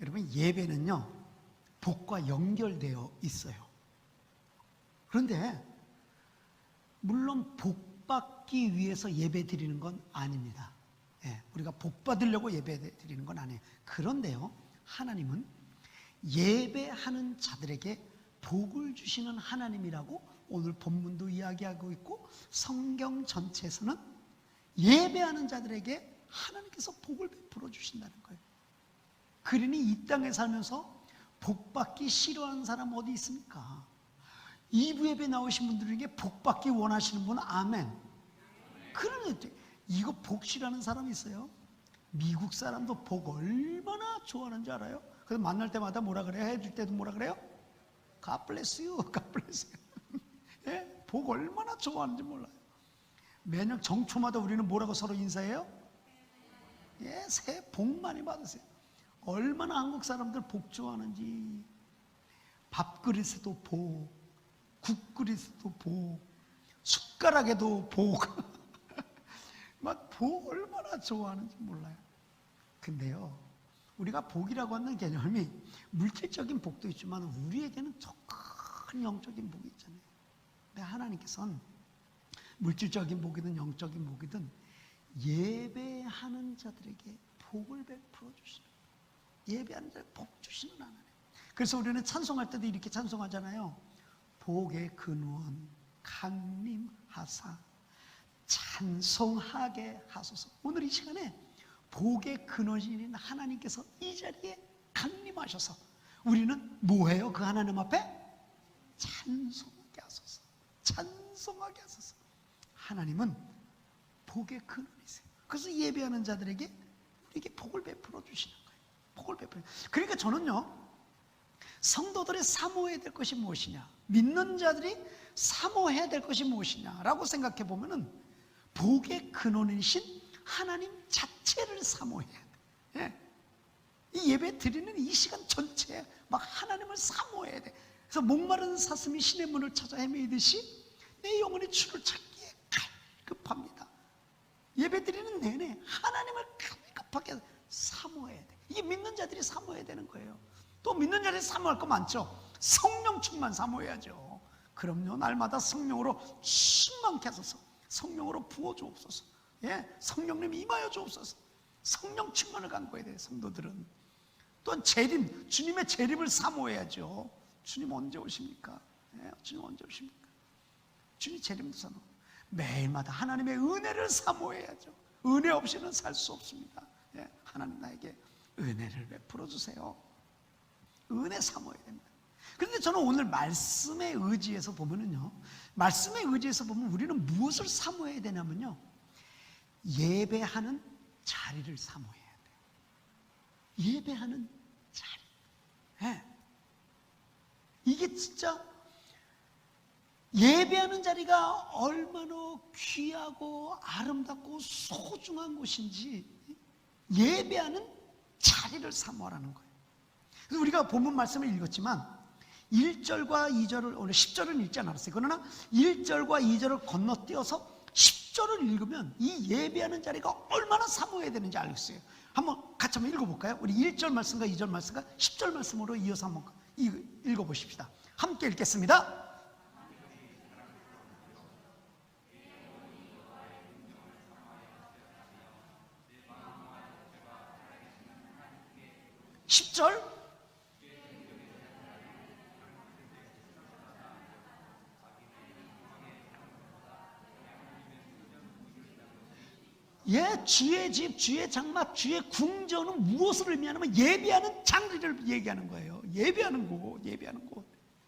여러분, 예배는요 복과 연결되어 있어요. 그런데 물론 복 받기 위해서 예배 드리는 건 아닙니다. 우리가 복 받으려고 예배 드리는 건 아니에요. 그런데요, 하나님은 예배하는 자들에게 복을 주시는 하나님이라고 오늘 본문도 이야기하고 있고, 성경 전체에서는 예배하는 자들에게 하나님께서 복을 베풀어 주신다는 거예요. 그러니 이 땅에 살면서 복 받기 싫어하는 사람 어디 있습니까? 2부 예배 나오신 분들에게 복 받기 원하시는 분은 아멘. 그런데 이거 복 싫어하는 사람이 있어요? 미국 사람도 복 얼마나 좋아하는지 알아요? 그래서 만날 때마다 뭐라 그래요? 해줄 때도 뭐라 그래요? God bless you, God bless you. 예? 복 얼마나 좋아하는지 몰라요. 매년 정초마다 우리는 뭐라고 서로 인사해요? 예, 새해 복 많이 받으세요. 얼마나 한국 사람들 복 좋아하는지. 밥그릇에도 복, 국그릇에도 복, 숟가락에도 복. 막 복 얼마나 좋아하는지 몰라요. 근데요, 우리가 복이라고 하는 개념이 물질적인 복도 있지만 우리에게는 더 큰 영적인 복이 있잖아요. 근데 하나님께서는 물질적인 복이든 영적인 복이든 예배하는 자들에게 복을 베풀어 주시는, 예배하는 자들에게 복 주시는 하나님. 그래서 우리는 찬송할 때도 이렇게 찬송하잖아요. 복의 근원 강림하사 찬송하게 하소서. 오늘 이 시간에 복의 근원이신 하나님께서 이 자리에 강림하셔서 우리는 뭐해요? 그 하나님 앞에 찬송하게 하소서. 찬송하게 하소서. 하나님은 복의 근원이세요. 그래서 예배하는 자들에게 우리에게 복을 베풀어 주시는 거예요. 복을 베풀어. 그러니까 저는요, 성도들이 사모해야 될 것이 무엇이냐, 믿는 자들이 사모해야 될 것이 무엇이냐라고 생각해 보면은 복의 근원이신 하나님 자체를 사모해야 돼. 예. 이 예배 드리는 이 시간 전체에 막 하나님을 사모해야 돼. 그래서 목마른 사슴이 신의 문을 찾아 헤매이듯이 내 영혼이 주를 찾기에 갈급합니다. 예배 드리는 내내 하나님을 갈급하게 사모해야 돼. 이게 믿는 자들이 사모해야 되는 거예요. 또 믿는 자들이 사모할 거 많죠. 성령 충만 사모해야죠. 그럼요, 날마다 성령으로 충만케 하소서. 성령으로 부어주옵소서. 예, 성령님이 임하여 주옵소서. 성령 충만을 간구해야 돼요, 성도들은. 또한 재림, 주님의 재림을 사모해야죠. 주님 언제 오십니까? 예, 주님 언제 오십니까? 주님 재림도 사모. 매일마다 하나님의 은혜를 사모해야죠. 은혜 없이는 살 수 없습니다. 예, 하나님 나에게 은혜를 베풀어 주세요. 은혜 사모해야 됩니다. 그런데 저는 오늘 말씀의 의지에서 보면은요, 말씀의 의지에서 보면 우리는 무엇을 사모해야 되냐면요, 예배하는 자리를 사모해야 돼요. 예배하는 자리. 네. 이게 진짜 예배하는 자리가 얼마나 귀하고 아름답고 소중한 곳인지 예배하는 자리를 사모하라는 거예요. 그래서 우리가 본문 말씀을 읽었지만 1절과 2절을, 오늘 10절은 읽지 않았어요. 그러나 1절과 2절을 건너뛰어서 10절을 읽으면 이 예배하는 자리가 얼마나 사모해야 되는지 알겠어요. 한번 같이 한번 읽어볼까요? 우리 1절 말씀과 2절 말씀과 10절 말씀으로 이어서 한번 읽어보십시다. 함께 읽겠습니다. (10절) 예, 주의 집, 주의 장막, 주의 궁전은 무엇을 의미하냐면 예배하는 장리를 얘기하는 거예요. 예배하는 곳, 예배하는 곳.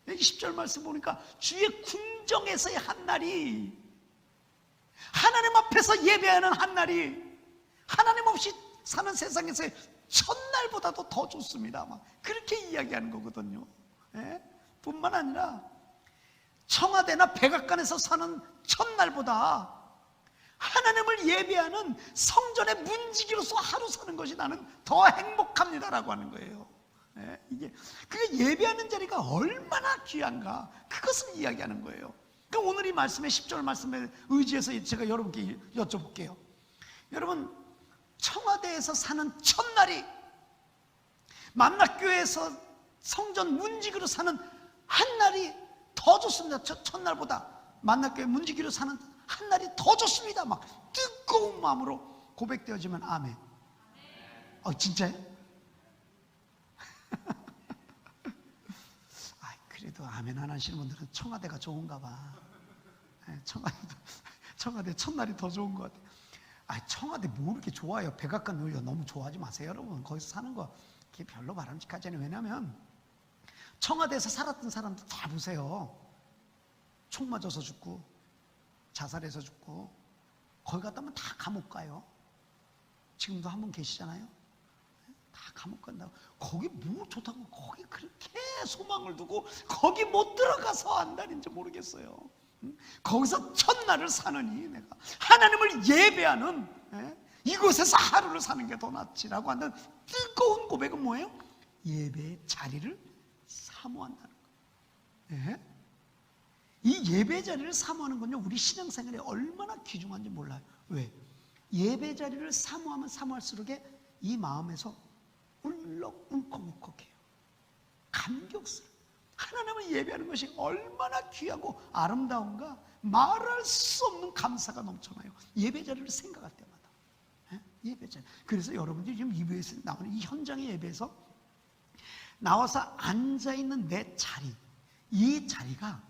여기 10절 말씀 보니까 주의 궁정에서의 한날이, 하나님 앞에서 예배하는 한날이 하나님 없이 사는 세상에서의 첫날보다도 더 좋습니다. 막 그렇게 이야기하는 거거든요. 예? 뿐만 아니라 청와대나 백악관에서 사는 첫날보다 하나님을 예배하는 성전의 문지기로서 하루 사는 것이 나는 더 행복합니다라고 하는 거예요. 예, 이게 그 예배하는 자리가 얼마나 귀한가, 그것을 이야기하는 거예요. 그러니까 오늘 이 말씀의 10절 말씀에 의지해서 제가 여러분께 여쭤볼게요. 여러분, 청와대에서 사는 첫날이 만나교회에서 성전 문지기로 사는 한 날이 더 좋습니다. 첫날보다 만나교회 문지기로 사는 한 날이 더 좋습니다. 막 뜨거운 마음으로 고백되어지면 아멘. 진짜요? 그래도 아멘 안 하시는 분들은 청와대가 좋은가 봐. 청와대 첫날이 더 좋은 것 같아요. 청와대 뭐 이렇게 좋아요? 백악관 놀려 너무 좋아하지 마세요, 여러분. 거기서 사는 거 그게 별로 바람직하지 않아요. 왜냐하면 청와대에서 살았던 사람들 다 보세요. 총 맞아서 죽고 자살해서 죽고 거기 갔다 오면 다 감옥 가요. 지금도 한 분 계시잖아요. 다 감옥 간다고. 거기 뭐 좋다고 거기 그렇게 소망을 두고 거기 못 들어가서 안달인지 모르겠어요. 거기서 첫날을 사느니 내가 하나님을 예배하는 이곳에서 하루를 사는 게 더 낫지라고 하는 뜨거운 고백은 뭐예요? 예배의 자리를 사모한다는 거예요. 이 예배 자리를 사모하는 건요, 우리 신앙생활에 얼마나 귀중한지 몰라요. 왜? 예배 자리를 사모하면 사모할수록 이 마음에서 울컥울컥해요. 감격스러워요. 하나님을 예배하는 것이 얼마나 귀하고 아름다운가 말할 수 없는 감사가 넘쳐나요. 예배 자리를 생각할 때마다. 예배 자리. 그래서 여러분들이 지금 예배에서 나오는 이 현장의 예배에서 나와서 앉아있는 내 자리, 이 자리가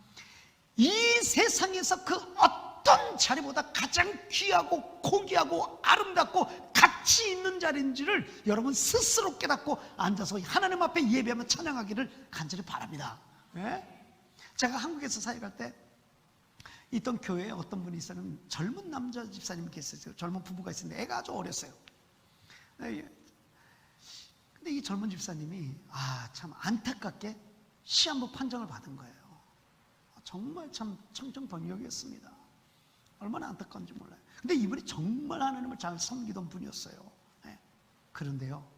이 세상에서 그 어떤 자리보다 가장 귀하고 고귀하고 아름답고 가치 있는 자리인지를 여러분 스스로 깨닫고 앉아서 하나님 앞에 예배하며 찬양하기를 간절히 바랍니다. 제가 한국에서 사역할 때 있던 교회에 어떤 분이 있었는 젊은 남자 집사님이 계셨어요. 젊은 부부가 있었는데 애가 아주 어렸어요. 근데 이 젊은 집사님이 참 안타깝게 시한부 판정을 받은 거예요. 정말 참 청정병력이었습니다. 얼마나 안타까운지 몰라요. 근데 이분이 정말 하나님을 잘 섬기던 분이었어요. 그런데요,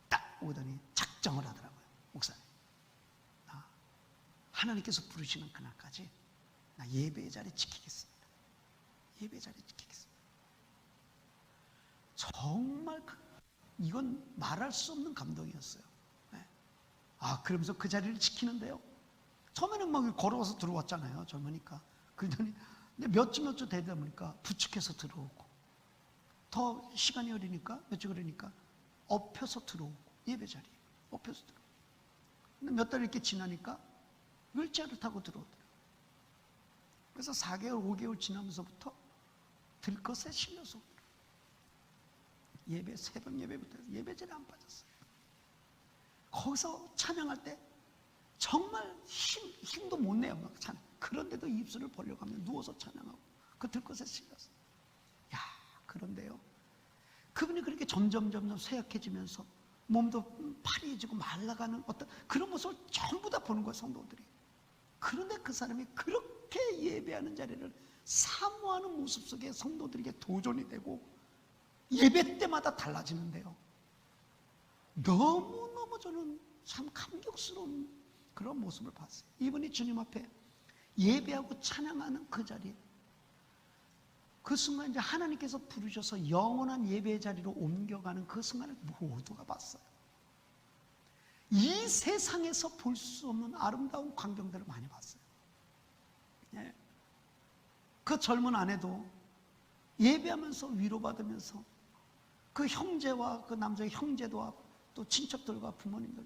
딱 오더니 작정을 하더라고요. 목사님, 나 하나님께서 부르시는 그날까지 나 예배의 자리 지키겠습니다. 예배의 자리 지키겠습니다. 정말 이건 말할 수 없는 감동이었어요. 그러면서 그 자리를 지키는데요, 처음에는 막 걸어와서 들어왔잖아요. 젊으니까. 그러더니 몇 주 되다 보니까 부축해서 들어오고, 더 시간이 흐르니까 몇 주 그러니까 엎혀서 들어오고, 예배 자리에 엎혀서 들어오고. 근데 몇 달 이렇게 지나니까 휠체어를 타고 들어오더라고요. 그래서 4개월, 5개월 지나면서부터 들것에 실려서 예배, 새벽 예배부터 예배 자리에 안 빠졌어요. 거기서 찬양할 때 정말 힘도 못 내요. 막 찬양. 그런데도 입술을 벌려가며 누워서 찬양하고 그 들것에 실렸어요. 그런데요, 그분이 그렇게 점점 쇠약해지면서 몸도 파리해지고 말라가는 어떤 그런 모습을 전부 다 보는 거예요, 성도들이. 그런데 그 사람이 그렇게 예배하는 자리를 사모하는 모습 속에 성도들에게 도전이 되고 예배 때마다 달라지는데요, 너무너무 저는 참 감격스러운 그런 모습을 봤어요. 이분이 주님 앞에 예배하고 찬양하는 그 자리에, 그 순간 이제 하나님께서 부르셔서 영원한 예배의 자리로 옮겨가는 그 순간을 모두가 봤어요. 이 세상에서 볼 수 없는 아름다운 광경들을 많이 봤어요. 그 젊은 아내도 예배하면서 위로받으면서 그 형제와 그 남자의 형제도와 또 친척들과 부모님들,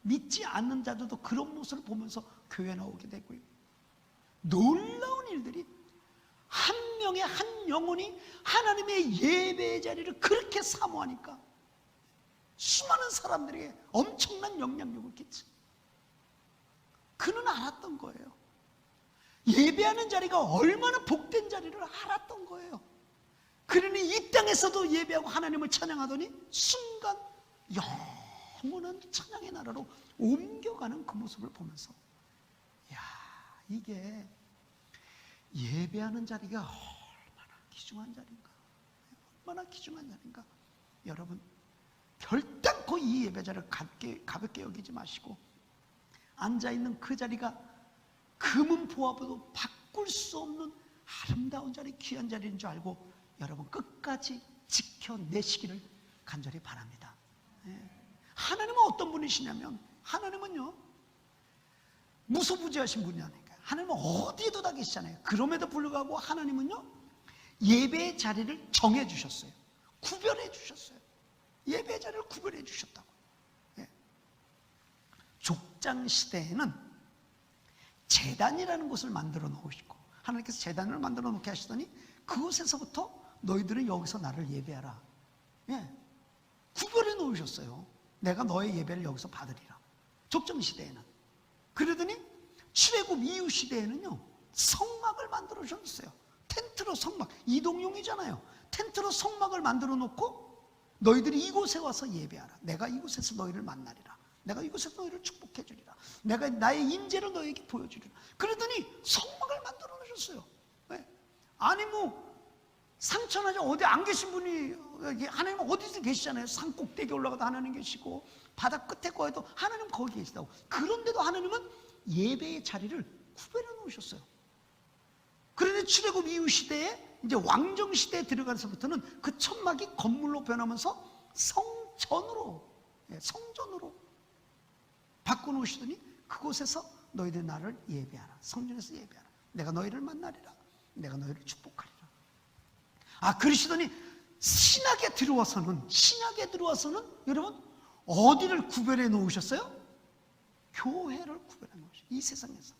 믿지 않는 자들도 그런 모습을 보면서 교회 나오게 되고요. 놀라운 일들이, 한 명의 한 영혼이 하나님의 예배의 자리를 그렇게 사모하니까 수많은 사람들에게 엄청난 영향력을 끼쳐. 그는 알았던 거예요. 예배하는 자리가 얼마나 복된 자리를 알았던 거예요. 그러니 이 땅에서도 예배하고 하나님을 찬양하더니 순간 영원한 찬양의 나라로 옮겨가는 그 모습을 보면서, 이게 예배하는 자리가 얼마나 귀중한 자리인가, 얼마나 귀중한 자리인가. 여러분, 결단코 이 예배 자리를 가볍게 여기지 마시고, 앉아있는 그 자리가 금은 보아도 바꿀 수 없는 아름다운 자리, 귀한 자리인 줄 알고 여러분 끝까지 지켜내시기를 간절히 바랍니다. 하나님은 어떤 분이시냐면, 하나님은요 무소부지하신 분이 아니니까. 하나님은 어디에도 다 계시잖아요. 그럼에도 불구하고 하나님은요 예배의 자리를 정해 주셨어요. 구별해 주셨어요. 예배의 자리를 구별해 주셨다고. 예. 족장 시대에는 제단이라는 곳을 만들어 놓으시고, 하나님께서 제단을 만들어 놓게 하시더니 그곳에서부터 너희들은 여기서 나를 예배하라. 예. 구별해 놓으셨어요. 내가 너의 예배를 여기서 받으리라. 족장 시대에는. 그러더니 출애굽 이후 시대에는요 성막을 만들어 주셨어요. 텐트로 성막, 이동용이잖아요. 텐트로 성막을 만들어 놓고 너희들이 이곳에 와서 예배하라. 내가 이곳에서 너희를 만나리라. 내가 이곳에서 너희를 축복해 주리라. 내가 나의 임재를 너희에게 보여주리라. 그러더니 성막을 만들어 놓으셨어요. 네. 아니 뭐 상천하지 어디 안 계신 분이, 하나님은 어디서 계시잖아요. 산 꼭대기에 올라가도 하나님 계시고 바다 끝에 거에도 하나님 거기 계시다고. 그런데도 하나님은 예배의 자리를 구별해 놓으셨어요. 그런데 출애굽 이후 시대에 이제 왕정 시대에 들어가서부터는 그 천막이 건물로 변하면서 성전으로 바꿔놓으시더니 그곳에서 너희들 나를 예배하라. 성전에서 예배하라. 내가 너희를 만나리라. 내가 너희를 축복하리라. 그러시더니 신약에 들어와서는 여러분 어디를 구별해 놓으셨어요? 교회를 구별해 놓으셨어요. 이 세상에서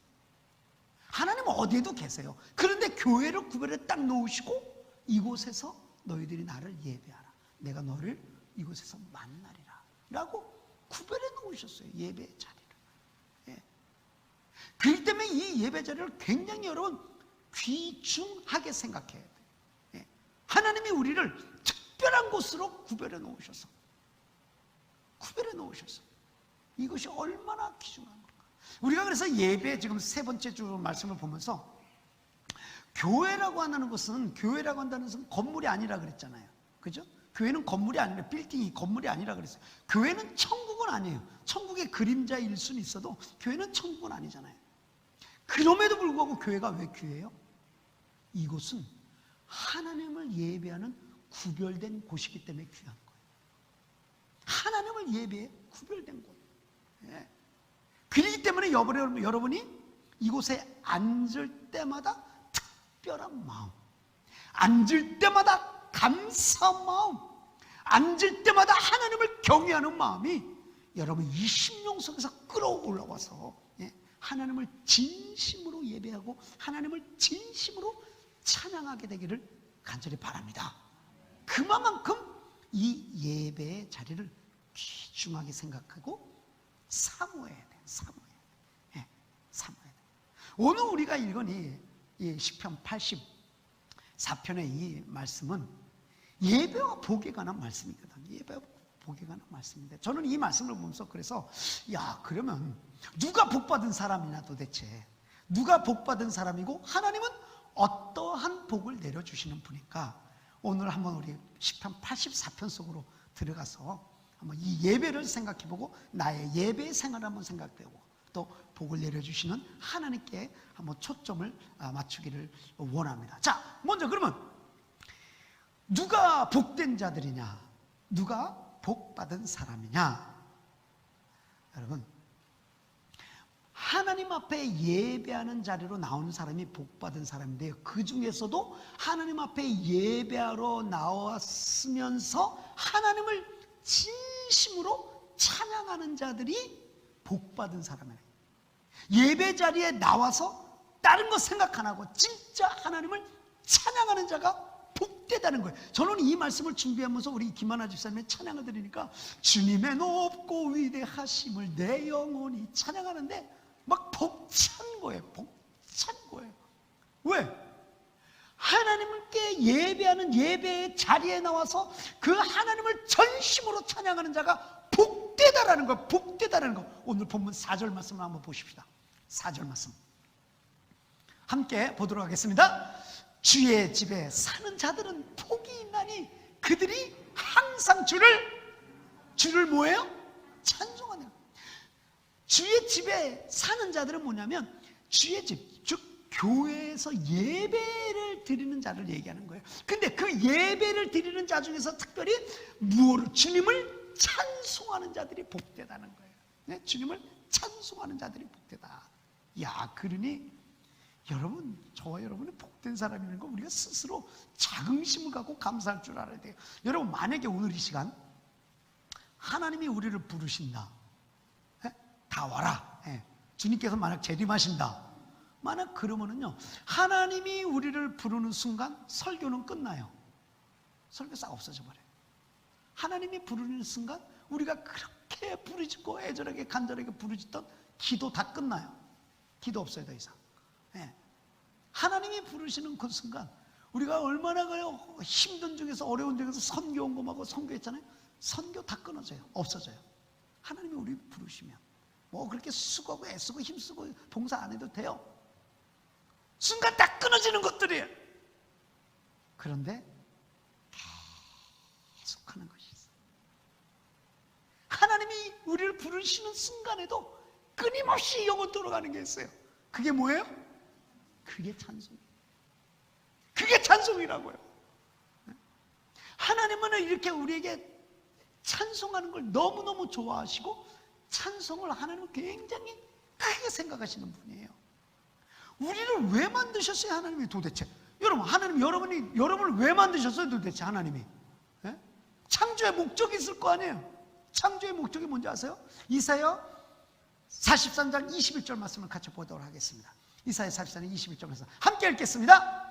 하나님은 어디에도 계세요. 그런데 교회를 구별해 딱 놓으시고 이곳에서 너희들이 나를 예배하라. 내가 너를 이곳에서 만나리라 라고 구별해 놓으셨어요. 예배의 자리를. 예. 그렇기 때문에 이 예배 자리를 굉장히 여러분 귀중하게 생각해야 돼요. 예. 하나님이 우리를 특별한 곳으로 구별해 놓으셔서 이것이 얼마나 귀중한 건가. 우리가 그래서 예배 지금 세 번째 주 말씀을 보면서 교회라고 한다는 것은 건물이 아니라 그랬잖아요. 그죠? 교회는 건물이 아니라 빌딩이 건물이 아니라 그랬어요. 교회는 천국은 아니에요. 천국의 그림자일 수는 있어도 교회는 천국은 아니잖아요. 그럼에도 불구하고 교회가 왜 귀해요? 이곳은 하나님을 예배하는 구별된 곳이기 때문에 귀한 거예요. 하나님을 예배해 구별된 곳. 예. 그렇기 때문에 여러분이 이곳에 앉을 때마다 특별한 마음, 앉을 때마다 감사한 마음, 앉을 때마다 하나님을 경외하는 마음이 여러분 이 심령 속에서 끌어올라와서 하나님을 진심으로 예배하고 하나님을 진심으로 찬양하게 되기를 간절히 바랍니다. 그만큼 이 예배의 자리를 귀중하게 생각하고 사모해야 돼. 사모해야 돼. 오늘 우리가 읽은 이 시편 84편의 이 말씀은 예배와 복에 관한 말씀이거든. 예배와 복에 관한 말씀인데 저는 이 말씀을 보면서 그래서 그러면 누가 복받은 사람이냐, 도대체 누가 복받은 사람이고 하나님은 어떠한 복을 내려주시는 분일까? 오늘 한번 우리 시편 84편 속으로 들어가서 한번 이 예배를 생각해보고 나의 예배 생활을 한번 생각해보고 또 복을 내려주시는 하나님께 한번 초점을 맞추기를 원합니다. 자, 먼저 그러면 누가 복된 자들이냐, 누가 복받은 사람이냐? 여러분, 하나님 앞에 예배하는 자리로 나오는 사람이 복받은 사람인데요, 그 중에서도 하나님 앞에 예배하러 나왔으면서 하나님을 진심으로 찬양하는 자들이 복받은 사람이에요. 예배 자리에 나와서 다른 거 생각 안 하고 진짜 하나님을 찬양하는 자가 복되다는 거예요. 저는 이 말씀을 준비하면서 우리 김하나 집사님의 찬양을 들으니까 주님의 높고 위대하심을 내 영혼이 찬양하는데 막 벅찬 거예요. 벅찬 거예요. 왜? 하나님께 예배하는 예배의 자리에 나와서 그 하나님을 전심으로 찬양하는 자가 복되다라는 거예요. 복되다라는 거. 오늘 본문 4절 말씀을 한번 보십시다. 4절 말씀 함께 보도록 하겠습니다. 주의 집에 사는 자들은 복이 있나니 그들이 항상 주를 뭐예요? 찬송하네요. 주의 집에 사는 자들은 뭐냐면 주의 집, 즉 교회에서 예배를 드리는 자를 얘기하는 거예요. 근데 그 예배를 드리는 자 중에서 특별히 무엇을? 주님을 찬송하는 자들이 복되다는 거예요. 네? 주님을 찬송하는 자들이 복되다. 야, 그러니 여러분, 저와 여러분이 복된 사람이라는 거 우리가 스스로 자긍심을 갖고 감사할 줄 알아야 돼요. 여러분, 만약에 오늘 이 시간 하나님이 우리를 부르신다. 예? 다 와라. 예. 주님께서 만약 재림하신다. 만약 그러면은요, 하나님이 우리를 부르는 순간 설교는 끝나요. 설교 싹 없어져 버려요. 하나님이 부르는 순간 우리가 그렇게 부르짖고 애절하게 간절하게 부르짖던 기도 다 끝나요. 기도 없어요, 더 이상. 예. 하나님이 부르시는 그 순간 우리가 얼마나 힘든 중에서 어려운 중에서 선교 온 거하고 선교했잖아요. 선교 다 끊어져요. 없어져요. 하나님이 우리 부르시면 뭐 그렇게 수고하고 애쓰고 힘쓰고 봉사 안 해도 돼요. 순간 다 끊어지는 것들이에요. 그런데 계속 하는 것이 있어요. 하나님이 우리를 부르시는 순간에도 끊임없이 영혼 돌아가는 게 있어요. 그게 뭐예요? 그게 찬송이에요. 그게 찬송이라고요. 하나님은 이렇게 우리에게 찬송하는 걸 너무너무 좋아하시고 찬송을 하나님은 굉장히 크게 생각하시는 분이에요. 우리를 왜 만드셨어요, 하나님이 도대체? 여러분, 하나님 여러분을 왜 만드셨어요, 도대체 하나님이? 예? 창조의 목적이 있을 거 아니에요. 창조의 목적이 뭔지 아세요? 이사야 43장 21절 말씀을 같이 보도록 하겠습니다. 이사야 43장 21절에서 함께 읽겠습니다.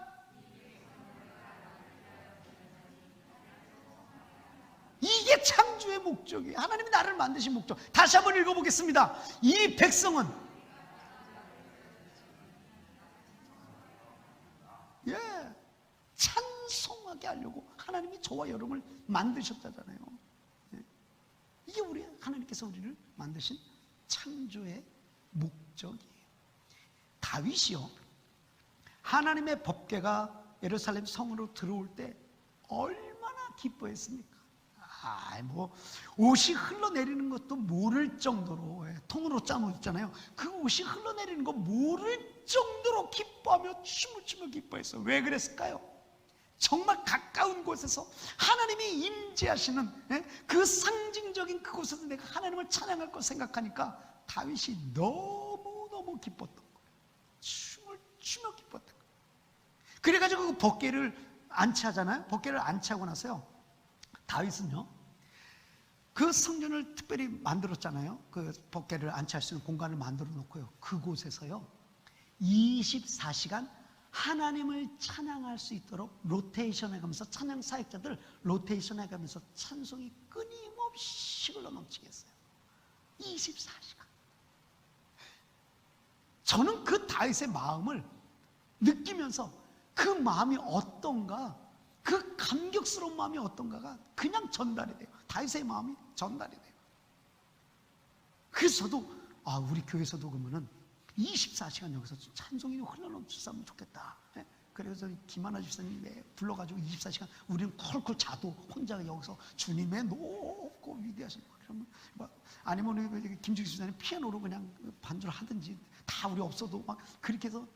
이게 창조의 목적이에요. 하나님이 나를 만드신 목적. 다시 한번 읽어보겠습니다. 이 백성은 찬송하게 하려고 하나님이 저와 여러분을 만드셨다잖아요. 이게 우리 하나님께서 우리를 만드신 창조의 목적이에요. 다윗이요, 하나님의 법궤가 예루살렘 성으로 들어올 때 얼마나 기뻐했습니까? 뭐 옷이 흘러내리는 것도 모를 정도로, 통으로 짜놓은 있잖아요. 그 옷이 흘러내리는 거 모를 정도로 기뻐하며 춤을 추며 기뻐했어요. 왜 그랬을까요? 정말 가까운 곳에서 하나님이 임재하시는 그 상징적인 그곳에서 내가 하나님을 찬양할 것 생각하니까 다윗이 너무너무 기뻤던 거예요. 춤을 추며 기뻤던 거예요. 그래가지고 그 법궤를 안치하잖아요. 법궤를 안치하고 나서요, 다윗은요, 그 성전을 특별히 만들었잖아요. 그 법궤를 안치할 수 있는 공간을 만들어 놓고요, 그곳에서요 24시간 하나님을 찬양할 수 있도록 로테이션 해가면서, 찬양 사역자들 로테이션 해가면서 찬송이 끊임없이 흘러 넘치게 했어요. 24시간. 저는 그 다윗의 마음을 느끼면서 그 마음이 어떤가, 그 감격스러운 마음이 어떤가가 그냥 전달이 돼요. 다윗의 마음이 전달이 돼요. 그래서 저도 우리 교회에서도 그러면은 24시간 여기서 찬송이 흘러넘쳤으면 좋겠다. 그래서 김하나 집사님 불러가지고 24시간 우리는 콜콜 자도 혼자 여기서 주님의 높고 위대하신 거. 그러면 아니면 우리 김주기 집사님 피아노로 그냥 반주를 하든지, 다 우리 없어도 막 그렇게 해서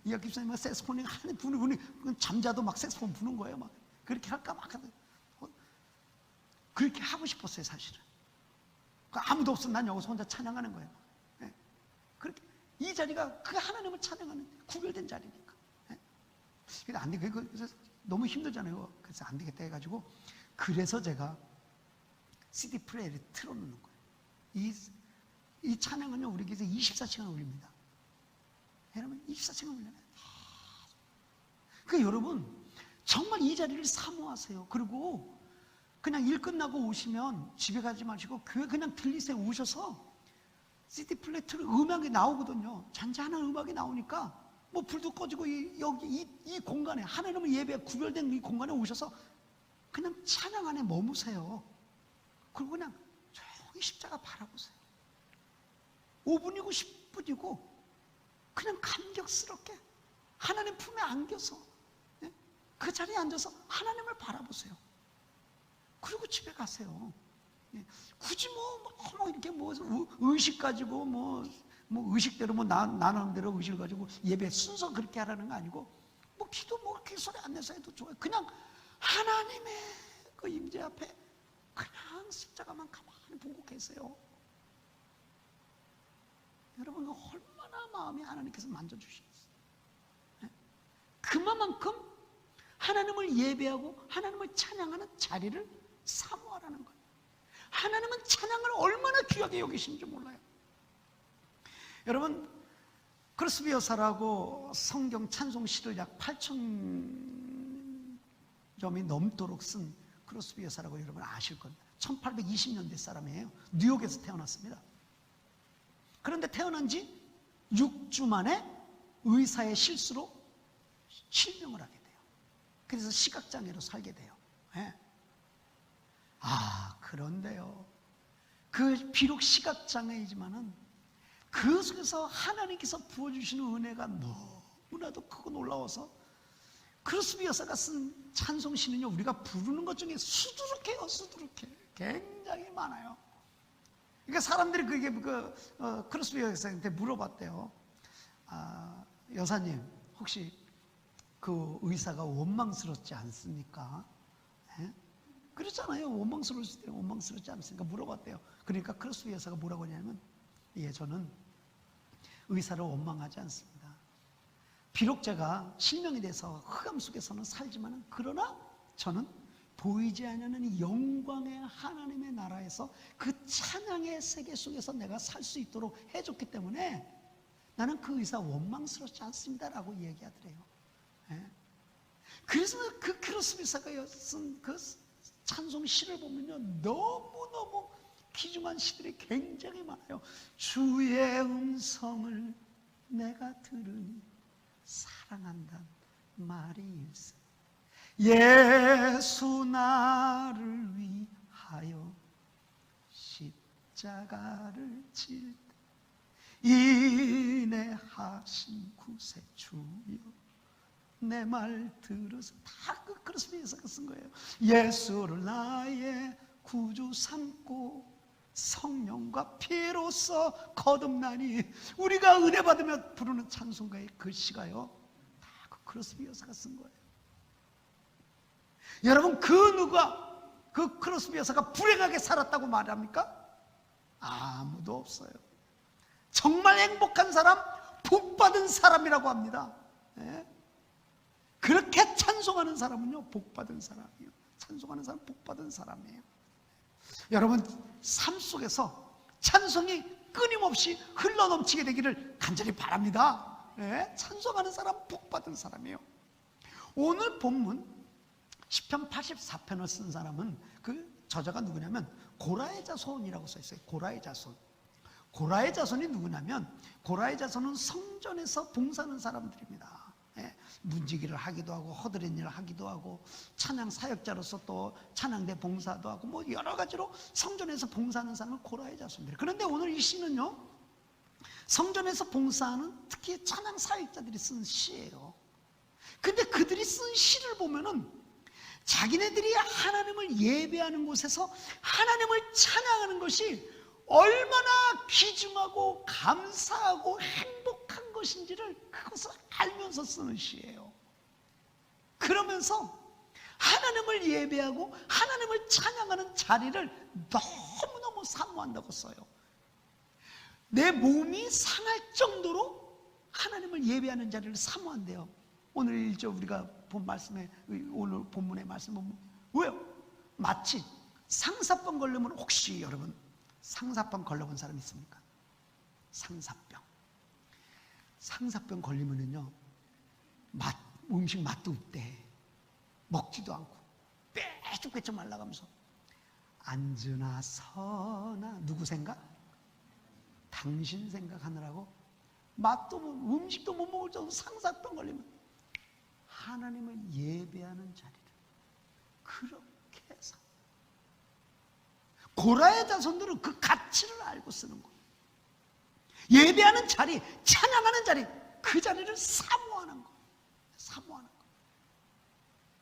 이학 집사님 막 색소폰이 하는 부는 잠자도 막 색소폰 부는 거예요. 막 그렇게 할까 막 하든, 그렇게 하고 싶었어요, 사실은. 아무도 없으면 난 여기서 혼자 찬양하는 거예요. 그렇게 이 자리가 그 하나님을 찬양하는 구별된 자리니까. 근데 안 돼. 그래서 너무 힘들잖아요. 그래서 안 되겠다 해가지고, 그래서 제가 CD 플레이를 틀어놓는 거예요. 이 찬양은요, 우리 교회에서 24시간 올립니다. 여러분, 24시간 올려요. 그러니까 여러분, 정말 이 자리를 사모하세요. 그리고 그냥 일 끝나고 오시면 집에 가지 마시고 교회 그냥 들리세요. 오셔서 CD 플레이를 음악이 나오거든요. 잔잔한 음악이 나오니까 뭐 불도 꺼지고 여기 이 공간에, 하나님의 예배 구별된 이 공간에 오셔서 그냥 찬양 안에 머무세요. 그리고 그냥 조용히 십자가 바라보세요. 5분이고 10분이고 그냥 감격스럽게 하나님 품에 안겨서 그 자리에 앉아서 하나님을 바라보세요. 그리고 집에 가세요. 굳이 뭐 이렇게 의식 가지고 뭐 의식대로 나름대로 의식을 가지고 예배 순서 그렇게 하라는 거 아니고, 뭐 기도 뭐 그렇게 소리 안 내서 해도 좋아요. 그냥 하나님의 그 임재 앞에 그냥 십자가만 가만히 보고 계세요. 여러분 얼마나 마음이 하나님께서 만져주시겠어요. 그만큼 하나님을 예배하고 하나님을 찬양하는 자리를 사모하라는 거예요. 하나님은 찬양을 얼마나 귀하게 여기시는지 몰라요. 여러분 크로스비 여사라고 성경 찬송시를 약 8,000점이 넘도록 쓴 크로스비 여사라고 여러분 아실 겁니다. 1820년대 사람이에요. 뉴욕에서 태어났습니다. 그런데 태어난 지 6주 만에 의사의 실수로 실명을 하게 돼요. 그래서 시각장애로 살게 돼요. 네. 그런데요, 비록 시각장애이지만은 그 속에서 하나님께서 부어주시는 은혜가 너무나도 크고 놀라워서 크로스비 여사가 쓴 찬송시는요, 우리가 부르는 것 중에 수두룩해요. 수두룩해. 굉장히 많아요. 그러니까 사람들이 크로스비 여사한테 물어봤대요. 여사님, 혹시 그 의사가 원망스럽지 않습니까? 예? 그렇잖아요. 원망스럽지 않습니까? 물어봤대요. 그러니까 크로스비 여사가 뭐라고 하냐면, 예, 저는 의사를 원망하지 않습니다. 비록 제가 실명이 돼서 흑암 속에서는 살지만, 그러나 저는 보이지 않는 이 영광의 하나님의 나라에서 그 찬양의 세계 속에서 내가 살 수 있도록 해줬기 때문에 나는 그 의사 원망스럽지 않습니다라고 얘기하더래요. 예? 그래서 그 크로스비 여사가 쓴 그 찬송 시를 보면요, 너무너무 귀중한 시들이 굉장히 많아요. 주의 음성을 내가 들으니 사랑한다는 말일세. 예수 나를 위하여 십자가를 질 때 인내하신 구세주여 내 말 들어서. 다 그 크로스비 여사가 쓴 거예요. 예수를 나의 구주 삼고 성령과 피로써 거듭나니. 우리가 은혜 받으며 부르는 찬송가의 그 시가요, 다 그 크로스비 여사가 쓴 거예요. 여러분 그 크로스비 여사가 불행하게 살았다고 말합니까? 아무도 없어요. 정말 행복한 사람, 복받은 사람이라고 합니다. 예? 그렇게 찬송하는 사람은요, 복받은 사람이에요. 찬송하는 사람 복받은 사람이에요. 여러분 삶 속에서 찬송이 끊임없이 흘러넘치게 되기를 간절히 바랍니다. 예? 찬송하는 사람 복받은 사람이에요. 오늘 본문 시편 84편을 쓴 사람은, 그 저자가 누구냐면 고라의 자손이라고 써 있어요. 고라의 자손. 고라의 자손이 누구냐면, 고라의 자손은 성전에서 봉사하는 사람들입니다. 예, 문지기를 하기도 하고 허드렛 일을 하기도 하고 찬양 사역자로서 또 찬양대 봉사도 하고 뭐 여러 가지로 성전에서 봉사하는 사람은 고라의 자손들. 그런데 오늘 이 시는요, 성전에서 봉사하는 특히 찬양 사역자들이 쓴 시예요. 근데 그들이 쓴 시를 보면은 자기네들이 하나님을 예배하는 곳에서 하나님을 찬양하는 것이 얼마나 귀중하고 감사하고 행복한 것인지를 그것을 알면서 쓰는 시예요. 그러면서 하나님을 예배하고 하나님을 찬양하는 자리를 너무너무 사모한다고 써요. 내 몸이 상할 정도로 하나님을 예배하는 자리를 사모한대요. 오늘 1절 우리가 본 말씀에, 오늘 본문의 말씀은 왜요? 마치 상사병 걸리면, 혹시 여러분 상사병 걸려본 사람 있습니까? 상사병 걸리면은요, 음식 맛도 없대. 먹지도 않고 빼쭉빼쭉 말라가면서 앉으나 서나 누구 생각? 당신 생각하느라고 맛도 음식도 못 먹을 정도로 상사병 걸리면 하나님을 예배하는 자리를 그렇게 해서, 고라의 자손들은 그 가치를 알고 쓰는 거예요. 예배하는 자리, 찬양하는 자리, 그 자리를 사모하는 거예요. 사모하는 거예요.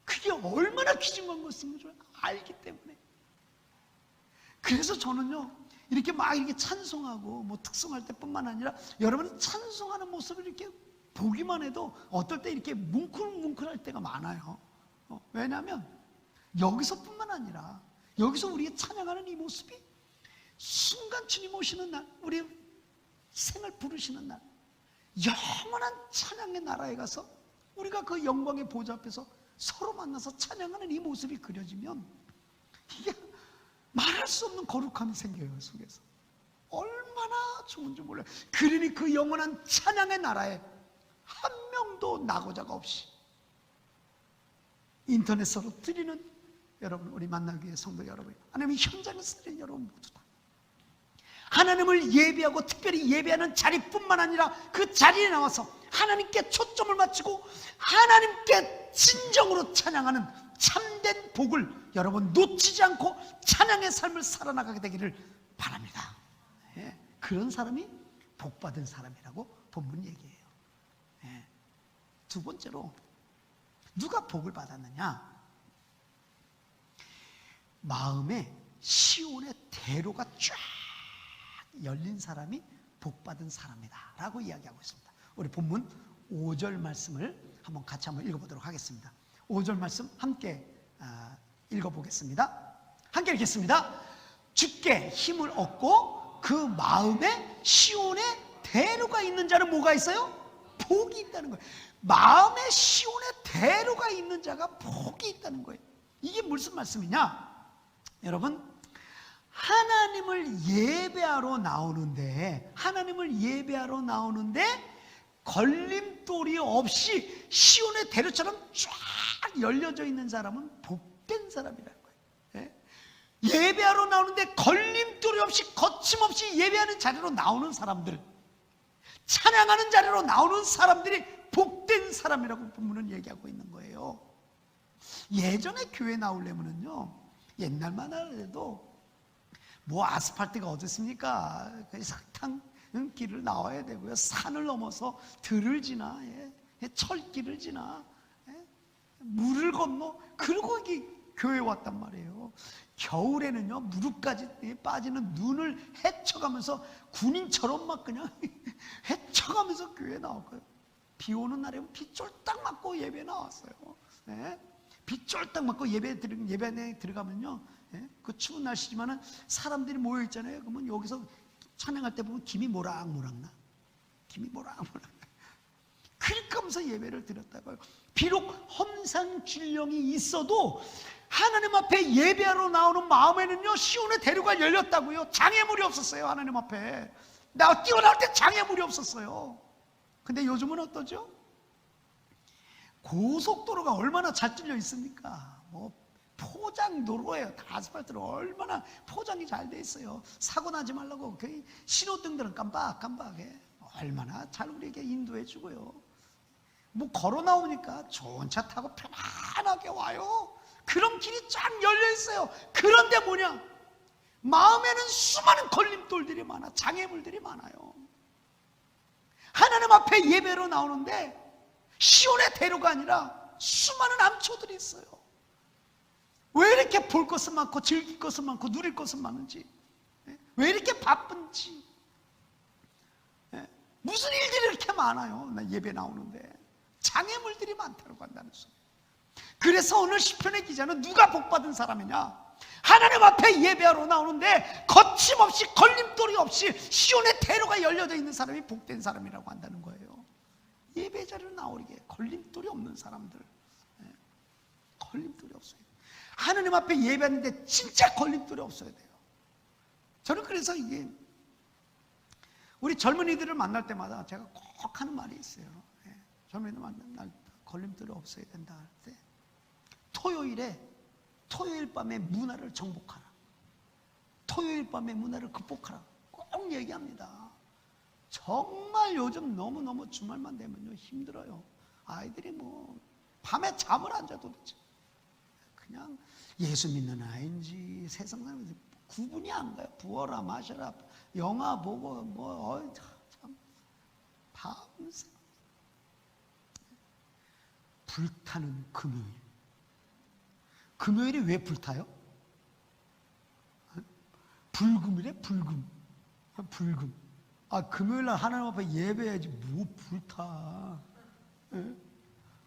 그게 얼마나 귀중한 것인 줄 알기 때문에. 그래서 저는요, 이렇게 찬송하고 뭐 특송할 때뿐만 아니라 여러분 찬송하는 모습을 이렇게 보기만 해도 어떨 때 이렇게 뭉클뭉클할 때가 많아요. 왜냐하면 여기서뿐만 아니라 여기서 우리가 찬양하는 이 모습이 순간 주님 오시는 날, 우리 생을 부르시는 날, 영원한 찬양의 나라에 가서 우리가 그 영광의 보좌 앞에서 서로 만나서 찬양하는 이 모습이 그려지면 이게 말할 수 없는 거룩함이 생겨요. 속에서 얼마나 좋은지 몰라요. 그러니 그 영원한 찬양의 나라에 한 명도 나고자가 없이 인터넷으로 드리는 여러분, 우리 만나기 위해 성도 여러분, 하나님의 현장에서 드리는 여러분 모두 다 하나님을 예배하고 특별히 예배하는 자리뿐만 아니라 그 자리에 나와서 하나님께 초점을 맞추고 하나님께 진정으로 찬양하는 참된 복을 여러분 놓치지 않고 찬양의 삶을 살아나가게 되기를 바랍니다. 예, 그런 사람이 복받은 사람이라고 본문 얘기해요. 예, 두 번째로 누가 복을 받았느냐? 마음에 시온의 대로가 쫙 열린 사람이 복받은 사람이다 라고 이야기하고 있습니다. 우리 본문 5절 말씀을 같이 한번 읽어보도록 하겠습니다. 5절 말씀 함께 읽어보겠습니다. 함께 읽겠습니다. 주께 힘을 얻고 그 마음에 시온의 대로가 있는 자는 뭐가 있어요? 복이 있다는 거예요. 마음에 시온의 대로가 있는 자가 복이 있다는 거예요. 이게 무슨 말씀이냐? 여러분, 하나님을 예배하러 나오는데 걸림돌이 없이 시온의 대로처럼 쫙 열려져 있는 사람은 복된 사람이라는 거예요. 예배하러 나오는데 걸림돌이 없이 거침없이 예배하는 자리로 나오는 사람들, 찬양하는 자리로 나오는 사람들이 복된 사람이라고 본문은 얘기하고 있는 거예요. 예전에 교회 나오려면요, 옛날만 하더라도 뭐 아스팔트가 어디 있습니까? 석탄 길을 나와야 되고요, 산을 넘어서 들을 지나, 철길을 지나, 물을 건너, 그러고 교회에 왔단 말이에요. 겨울에는요, 무릎까지 빠지는 눈을 헤쳐가면서 군인처럼 막 그냥 헤쳐가면서 교회에 나왔고요. 비 오는 날에는 비 쫄딱 맞고 예배에 나왔어요. 비 쫄딱 맞고 예배에 들어가면요, 그 추운 날씨지만은 사람들이 모여 있잖아요. 그러면 여기서 찬양할 때 보면 김이 모락모락 나. 김이 모락모락 나. 그러니까 하면서 예배를 드렸다고요. 비록 험상줄령이 있어도 하나님 앞에 예배하러 나오는 마음에는요, 시온의 대로가 열렸다고요. 장애물이 없었어요. 하나님 앞에 뛰어나올 때 장애물이 없었어요. 근데 요즘은 어떠죠? 고속도로가 얼마나 잘 뚫려 있습니까? 뭐 포장도로예요. 다 아스팔트로 얼마나 포장이 잘 돼 있어요. 사고 나지 말라고 신호등들은 깜빡깜빡해. 얼마나 잘 우리에게 인도해 주고요. 뭐 걸어 나오니까 좋은 차 타고 편안하게 와요. 그런 길이 쫙 열려 있어요. 그런데 뭐냐? 마음에는 수많은 걸림돌들이 많아, 장애물들이 많아요. 하나님 앞에 예배로 나오는데 시온의 대로가 아니라 수많은 암초들이 있어요. 왜 이렇게 볼 것은 많고 즐길 것은 많고 누릴 것은 많은지, 왜 이렇게 바쁜지, 무슨 일들이 이렇게 많아요. 나 예배 나오는데 장애물들이 많다고 한다는 소리. 그래서 오늘 시편의 기자는 누가 복받은 사람이냐? 하나님 앞에 예배하러 나오는데 거침없이 걸림돌이 없이 시온의 대로가 열려져 있는 사람이 복된 사람이라고 한다는 거예요. 예배 자리로 나오기에 걸림돌이 없는 사람들, 걸림돌이 없어요. 하나님 앞에 예배하는데 진짜 걸림돌이 없어야 돼요. 저는 그래서 이게 우리 젊은이들을 만날 때마다 제가 꼭 하는 말이 있어요. 젊은이들 만날 때 걸림돌이 없어야 된다 할 때, 토요일 밤에 문화를 정복하라, 토요일 밤에 문화를 극복하라 꼭 얘기합니다. 정말 요즘 너무너무 주말만 되면요 힘들어요. 아이들이 뭐 밤에 잠을 안 자. 도대체 그냥 예수 믿는 아이인지 세상 사람인지 구분이 안 가요. 부어라 마셔라 영화 보고 참 밤새 불타는 금요일. 금요일이 왜 불타요? 불금이래. 불금. 금요일날 하나님 앞에 예배해야지 뭐 불타.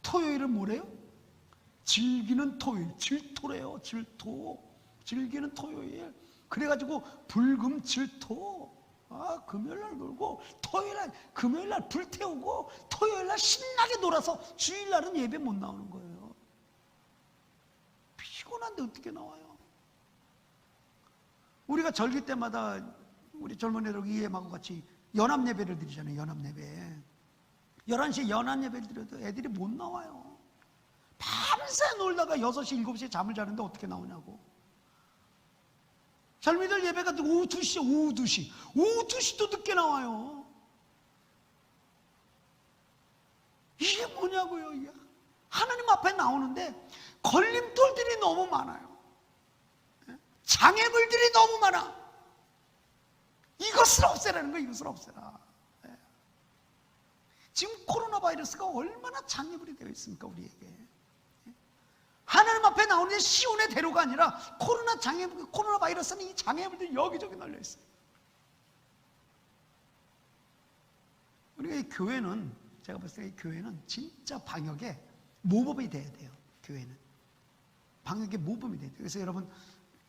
토요일은 뭐래요? 즐기는 토요일. 질토래요. 질토. 즐기는 토요일. 그래가지고 불금칠토. 금요일날 놀고 토요일날 금요일날 불태우고 토요일날 신나게 놀아서 주일날은 예배 못 나오는 거예요. 피곤한데 어떻게 나와요? 우리가 절기 때마다 우리 젊은 애들 이엠하고 같이 연합 예배를 드리잖아요. 연합 예배 11시에 연합 예배를 드려도 애들이 못 나와요. 밤새 놀다가 6시 7시에 잠을 자는데 어떻게 나오냐고. 젊은이들 예배가 오후 2시, 오후 2시. 오후 2시도 늦게 나와요. 이게 뭐냐고요, 이게. 하나님 앞에 나오는데 걸림돌들이 너무 많아요. 장애물들이 너무 많아. 이것을 없애라는 거예요, 이것을 없애라. 지금 코로나 바이러스가 얼마나 장애물이 되어 있습니까, 우리에게. 하나님 앞에 나오는 시온의 대로가 아니라 코로나 바이러스는 이 장애물들이 여기저기 널려 있어요. 우리가 이 교회는, 제가 봤을 때 이 교회는 진짜 방역의 모범이 돼야 돼요. 교회는 방역의 모범이 돼야 돼요. 그래서 여러분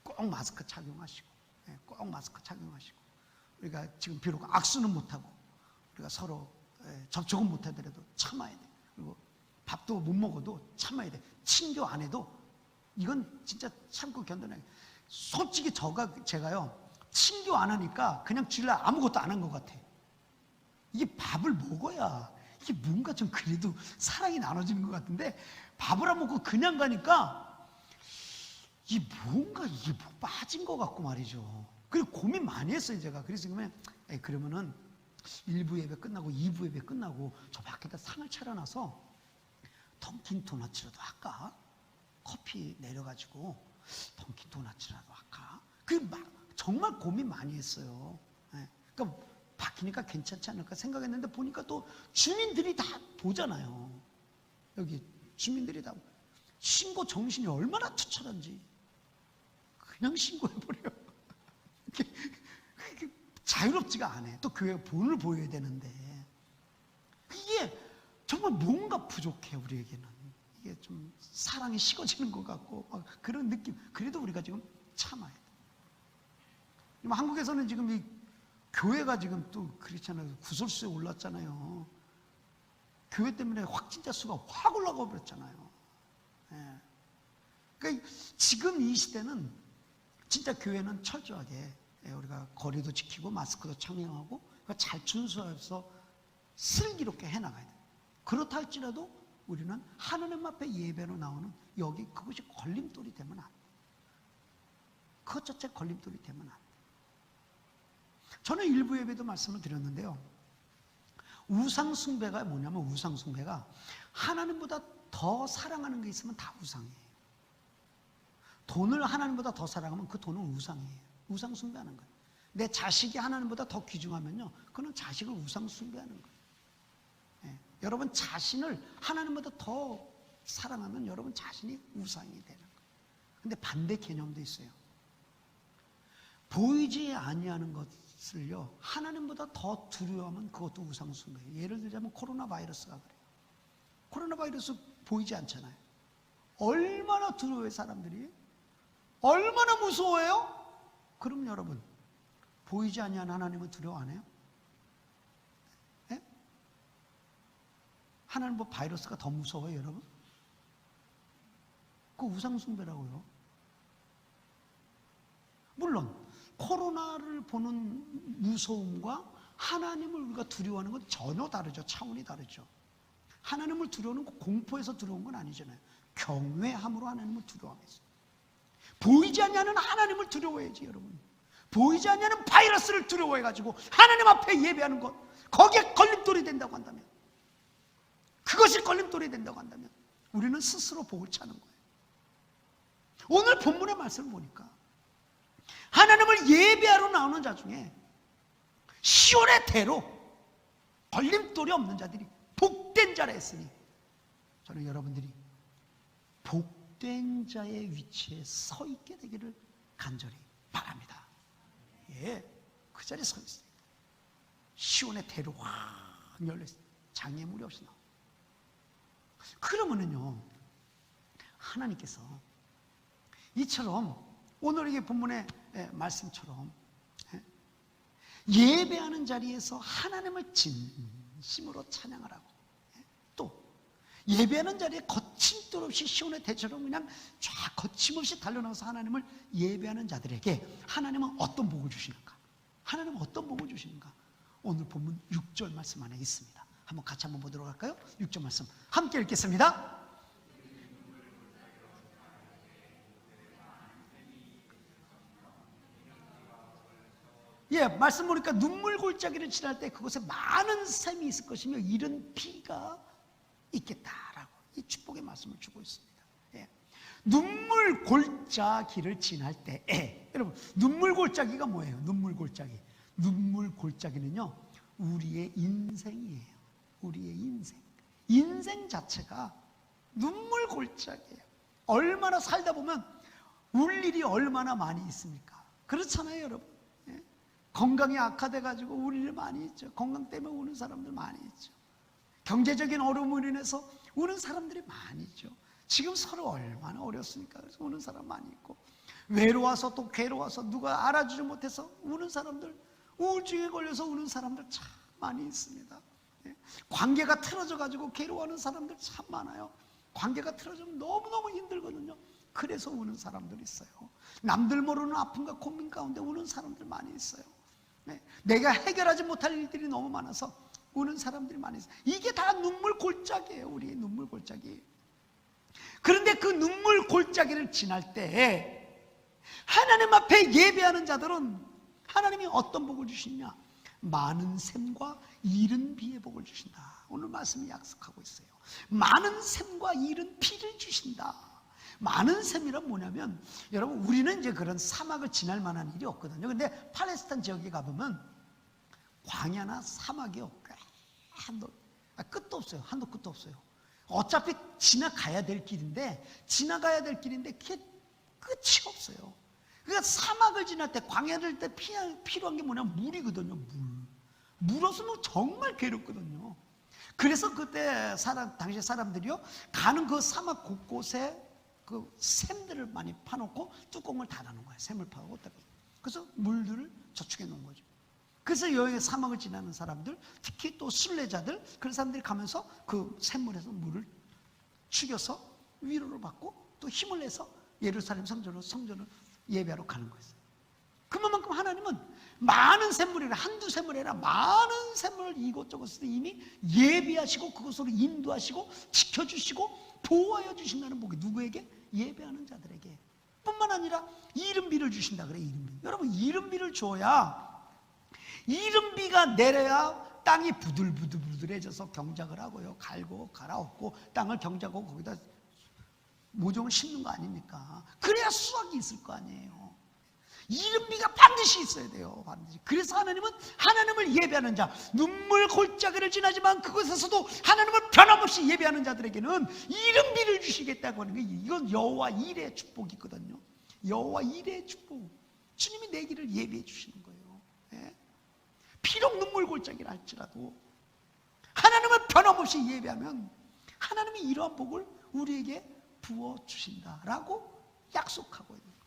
꼭 마스크 착용하시고, 꼭 마스크 착용하시고, 우리가 지금 비록 악수는 못하고 우리가 서로 접촉은 못하더라도 참아야 돼. 그리고 밥도 못 먹어도 참아야 돼. 친교 안 해도 이건 진짜 참고 견뎌내야 돼. 솔직히 제가요 친교 안 하니까 그냥 주일날 아무것도 안 한 것 같아. 이게 밥을 먹어야 이게 뭔가 좀 그래도 사랑이 나눠지는 것 같은데 밥을 안 먹고 그냥 가니까 이게 뭔가 이게 뭐 빠진 것 같고 말이죠. 그리고 고민 많이 했어요 제가. 그래서 그러면은 1부 예배 끝나고 2부 예배 끝나고 저 밖에다 상을 차려놔서 던킨 도너츠라도 할까? 커피 내려가지고 던킨 도너츠라도 할까? 정말 고민 많이 했어요. 그러니까 바뀌니까 괜찮지 않을까 생각했는데 보니까 또 주민들이 다 보잖아요. 여기 주민들이 다 신고 정신이 얼마나 투철한지 그냥 신고해버려요. 자유롭지가 않아요. 또 교회 본을 보여야 되는데 이게 정말 뭔가 부족해 우리에게는. 이게 좀 사랑이 식어지는 것 같고 막 그런 느낌. 그래도 우리가 지금 참아야 돼. 한국에서는 지금 이 교회가 지금 또 그렇잖아요. 구설수에 올랐잖아요. 교회 때문에 확진자 수가 확 올라가 버렸잖아요. 그러니까 지금 이 시대는 진짜 교회는 철저하게 우리가 거리도 지키고 마스크도 착용하고 잘 준수해서 슬기롭게 해나가야 돼요. 그렇다 할지라도 우리는 하나님 앞에 예배로 나오는 그것이 걸림돌이 되면 안 돼. 그것 자체 걸림돌이 되면 안 돼. 저는 일부 예배도 말씀을 드렸는데요. 우상숭배가 뭐냐면 우상숭배가 하나님보다 더 사랑하는 게 있으면 다 우상이에요. 돈을 하나님보다 더 사랑하면 그 돈은 우상이에요. 우상숭배하는 거예요. 내 자식이 하나님보다 더 귀중하면요, 그는 자식을 우상숭배하는 거예요. 여러분 자신을 하나님보다 더 사랑하면 여러분 자신이 우상이 되는 거예요. 근데 반대 개념도 있어요. 보이지 아니하는 것을요 하나님보다 더 두려워하면 그것도 우상숭배예요. 예를 들자면 코로나 바이러스가 그래요. 코로나 바이러스 보이지 않잖아요. 얼마나 두려워해요 사람들이. 얼마나 무서워해요. 그럼 여러분 보이지 아니한 하나님은 두려워 안 해요? 네? 하나님 뭐 바이러스가 더 무서워요 여러분? 그거 우상숭배라고요. 물론 코로나를 보는 무서움과 하나님을 우리가 두려워하는 건 전혀 다르죠. 차원이 다르죠. 하나님을 두려워하는 건 공포에서 두려운 건 아니잖아요. 경외함으로 하나님을 두려워하면서. 보이지 않냐는 하나님을 두려워해야지 여러분. 보이지 않냐는 바이러스를 두려워해가지고 하나님 앞에 예배하는 것, 거기에 걸림돌이 된다고 한다면, 그것이 걸림돌이 된다고 한다면 우리는 스스로 복을 차는 거예요. 오늘 본문의 말씀을 보니까 하나님을 예배하러 나오는 자 중에 시온의 대로 걸림돌이 없는 자들이 복된 자라 했으니 저는 여러분들이 복된 자의 위치에 서 있게 되기를 간절히 바랍니다. 예, 그 자리에 서 있어요. 시온의 대로 확 열려있어요. 장애물이 없이 나와요. 그러면은요 하나님께서 이처럼 오늘 이게 본문의 말씀처럼 예배하는 자리에서 하나님을 진심으로 찬양하라고, 또 예배하는 자리에 거침돌 없이 시온의 대처럼 그냥 쫙 거침없이 달려나가서 하나님을 예배하는 자들에게 하나님은 어떤 복을 주시는가? 하나님은 어떤 복을 주시는가? 오늘 본문 6절 말씀 안에 있습니다. 한번 같이 한번 보도록 할까요? 6절 말씀 함께 읽겠습니다. 말씀 보니까 눈물 골짜기를 지날 때 그곳에 많은 샘이 있을 것이며 이른 비가 있겠다라고 이 축복의 말씀을 주고 있습니다. 눈물 골짜기를 지날 때, 여러분 눈물 골짜기가 뭐예요? 눈물 골짜기. 눈물 골짜기는요, 우리의 인생이에요. 우리의 인생 자체가 눈물 골짜기예요. 얼마나 살다 보면 울 일이 얼마나 많이 있습니까? 그렇잖아요, 여러분. 건강이 악화돼가지고 울 일 많이 있죠. 건강 때문에 우는 사람들 많이 있죠. 경제적인 어려움으로 인해서 우는 사람들이 많이 있죠. 지금 서로 얼마나 어렵습니까? 그래서 우는 사람 많이 있고, 외로워서 또 괴로워서 누가 알아주지 못해서 우는 사람들, 우울증에 걸려서 우는 사람들 참 많이 있습니다. 관계가 틀어져가지고 괴로워하는 사람들 참 많아요. 관계가 틀어지면 너무너무 힘들거든요. 그래서 우는 사람들이 있어요. 남들 모르는 아픔과 고민 가운데 우는 사람들 많이 있어요. 내가 해결하지 못할 일들이 너무 많아서 우는 사람들이 많이 있어요. 이게 다 눈물 골짜기예요. 우리의 눈물 골짜기. 그런데 그 눈물 골짜기를 지날 때 하나님 앞에 예배하는 자들은 하나님이 어떤 복을 주시냐? 많은 샘과 이른 비의 복을 주신다. 오늘 말씀이 약속하고 있어요. 많은 샘과 이른 비를 주신다. 많은 샘이란 뭐냐면, 여러분 우리는 이제 그런 사막을 지날 만한 일이 없거든요. 근데 팔레스타인 지역에 가보면 광야나 사막이 끝도 없어요. 한도 끝도 없어요. 어차피 지나가야 될 길인데 그게 끝이 없어요. 그러니까 사막을 지날 때, 광야를 때 필요한 게 뭐냐면 물이거든요. 물 없으면 정말 괴롭거든요. 그래서 그때 당시 사람들이요, 가는 그 사막 곳곳에 그 샘들을 많이 파놓고 뚜껑을 닫아놓은 거예요. 샘을 파고. 그래서 물들을 저축해 놓은 거죠. 그래서 여기 사막을 지나는 사람들, 특히 또 순례자들, 그런 사람들이 가면서 그 샘물에서 물을 죽여서 위로를 받고 또 힘을 내서 예루살렘 성전으로 예배하러 가는 거였어요. 그만큼 하나님은 많은 샘물이라, 한두 샘물이 아니라 많은 샘물을 이곳저곳에서 이미 예비하시고 그곳으로 인도하시고 지켜주시고 보호하여 주신다는 복이 누구에게? 예배하는 자들에게. 뿐만 아니라 이른 비를 주신다 그래. 이른 비. 여러분 이른 비를 줘야, 이른 비가 내려야 땅이 부들부들해져서 경작을 하고요, 갈고 갈아엎고 땅을 경작하고 거기다 모종을 심는 거 아닙니까? 그래야 수확이 있을 거 아니에요. 이른 비가 반드시 있어야 돼요. 반드시. 그래서 하나님은 하나님을 예배하는 자, 눈물 골짜기를 지나지만 그곳에서도 하나님을 변함없이 예배하는 자들에게는 이른 비를 주시겠다고 하는 거예요. 이건 여호와 일의 축복이거든요. 여호와 일의 축복. 주님이 내 길을 예배해 주시는 거예요. 비록 눈물 골짜기를 할지라도 하나님을 변함없이 예배하면 하나님이 이러한 복을 우리에게 부어주신다라고 약속하고 있는 거예요.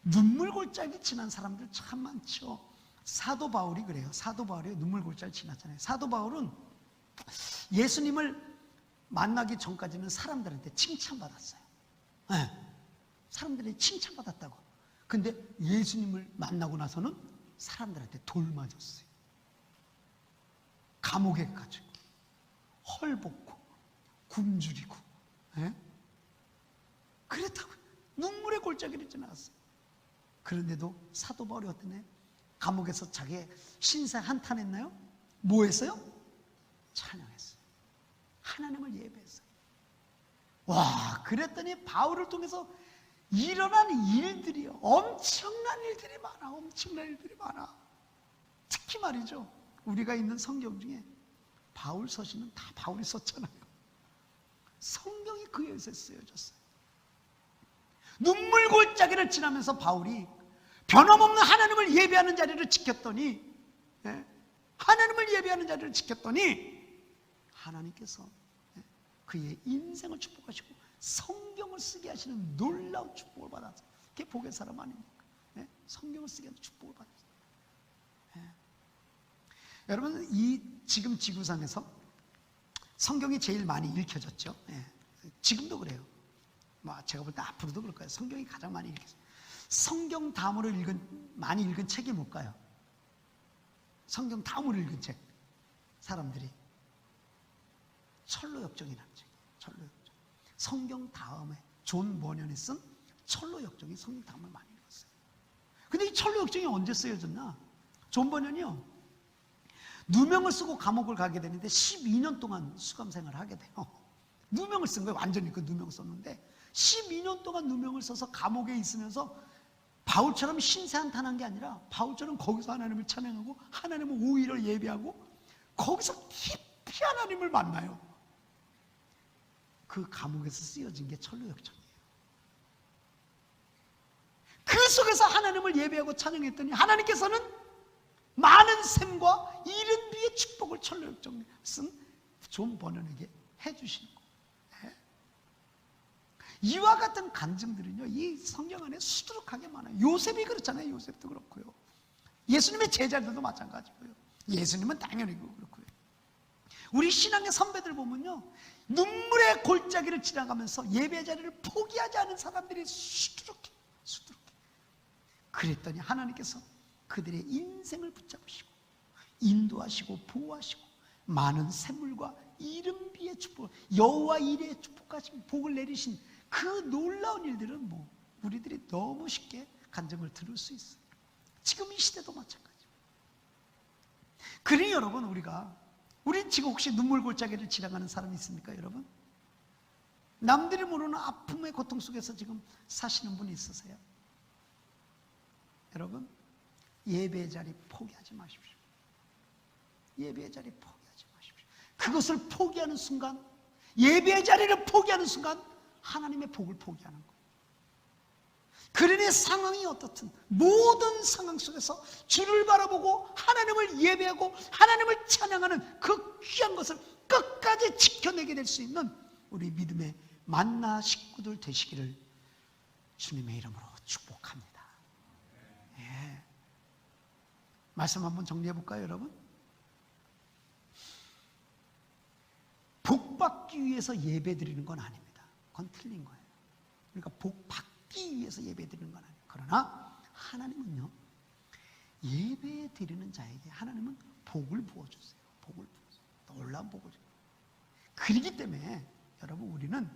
눈물 골짜기 지난 사람들 참 많죠. 사도 바울이 그래요. 사도 바울이 눈물 골짜기 지났잖아요. 사도 바울은 예수님을 만나기 전까지는 사람들한테 칭찬받았어요. 사람들이 칭찬받았다고. 근데 예수님을 만나고 나서는 사람들한테 돌 맞았어요. 감옥에 가지고 헐벗고 굶주리고, 그랬다고 눈물의 골짜기를 지나갔어요. 그런데도 사도 바울이 어떠네? 감옥에서 자기의 신세 한탄했나요? 뭐 했어요? 찬양했어요. 하나님을 예배했어요. 와, 그랬더니 바울을 통해서 일어난 일들이요, 엄청난 일들이 많아. 특히 말이죠, 우리가 있는 성경 중에 바울 서신은 다 바울이 썼잖아요. 성경이 그에 의해서 쓰여졌어요. 눈물 골짜기를 지나면서 바울이 변함없는 하나님을 예배하는 자리를 지켰더니, 하나님께서 그의 인생을 축복하시고 성경을 쓰게 하시는 놀라운 축복을 받았어요. 그게 복의 사람 아닙니까? 예? 성경을 쓰게 하는 축복을 받았어요. 예. 여러분, 이 지금 지구상에서 성경이 제일 많이 읽혀졌죠. 예. 지금도 그래요. 제가 볼 때 앞으로도 그럴 거예요. 성경이 가장 많이 읽혀졌어요. 성경 다음으로 많이 읽은 책이 뭘까요? 성경 다음으로 읽은 책, 사람들이 철로역정이라는 책이에요. 철로역정. 성경 다음에 존 버년이 쓴 철로역정이 성경 다음을 많이 읽었어요. 근데 이 철로역정이 언제 쓰여졌나? 존 버년이요, 누명을 쓰고 감옥을 가게 되는데 12년 동안 수감생활을 하게 돼요. 누명을 쓴 거예요. 완전히 그 누명을 썼는데 12년 동안 누명을 써서 감옥에 있으면서 바울처럼 신세한탄한 게 아니라 바울처럼 거기서 하나님을 찬양하고 하나님을 오히려 예배하고 거기서 깊이 하나님을 만나요. 그 감옥에서 쓰여진 게 철로역정이에요. 그 속에서 하나님을 예배하고 찬양했더니 하나님께서는 많은 샘과 이른 비의 축복을 철로역정 쓴 존 버넌에게 해주시는 거예요. 이와 같은 간증들은요, 이 성경 안에 수두룩하게 많아요. 요셉이 그렇잖아요. 요셉도 그렇고요. 예수님의 제자들도 마찬가지고요. 예수님은 당연히 그렇고요. 우리 신앙의 선배들 보면요, 눈물의 골짜기를 지나가면서 예배 자리를 포기하지 않은 사람들이 수두룩해. 그랬더니 하나님께서 그들의 인생을 붙잡으시고 인도하시고 보호하시고 많은 샘물과 이른 비의 축복, 여호와 이레의 축복까지 복을 내리신 그 놀라운 일들은 우리들이 너무 쉽게 간증을 들을 수 있어요. 지금 이 시대도 마찬가지예요. 그러니 여러분, 우리 지금 혹시 눈물 골짜기를 지나가는 사람이 있습니까, 여러분? 남들이 모르는 아픔의 고통 속에서 지금 사시는 분이 있으세요? 여러분, 예배의 자리 포기하지 마십시오. 예배의 자리 포기하지 마십시오. 그것을 포기하는 순간, 예배의 자리를 포기하는 순간 하나님의 복을 포기하는 거예요. 그러니 상황이 어떻든 모든 상황 속에서 주를 바라보고 하나님을 예배하고 하나님을 찬양하는 그 귀한 것을 끝까지 지켜내게 될 수 있는 우리 믿음의 만나 식구들 되시기를 주님의 이름으로 축복합니다. 예. 말씀 한번 정리해 볼까요, 여러분? 복 받기 위해서 예배 드리는 건 아닙니다. 그건 틀린 거예요. 그러니까 복 받기 위해서 예배 드리는 건 아니에요. 그러나 하나님은요, 예배 드리는 자에게 하나님은 복을 부어주세요. 복을 부어주세요. 놀라운 복을 줘요. 그렇기 때문에 여러분, 우리는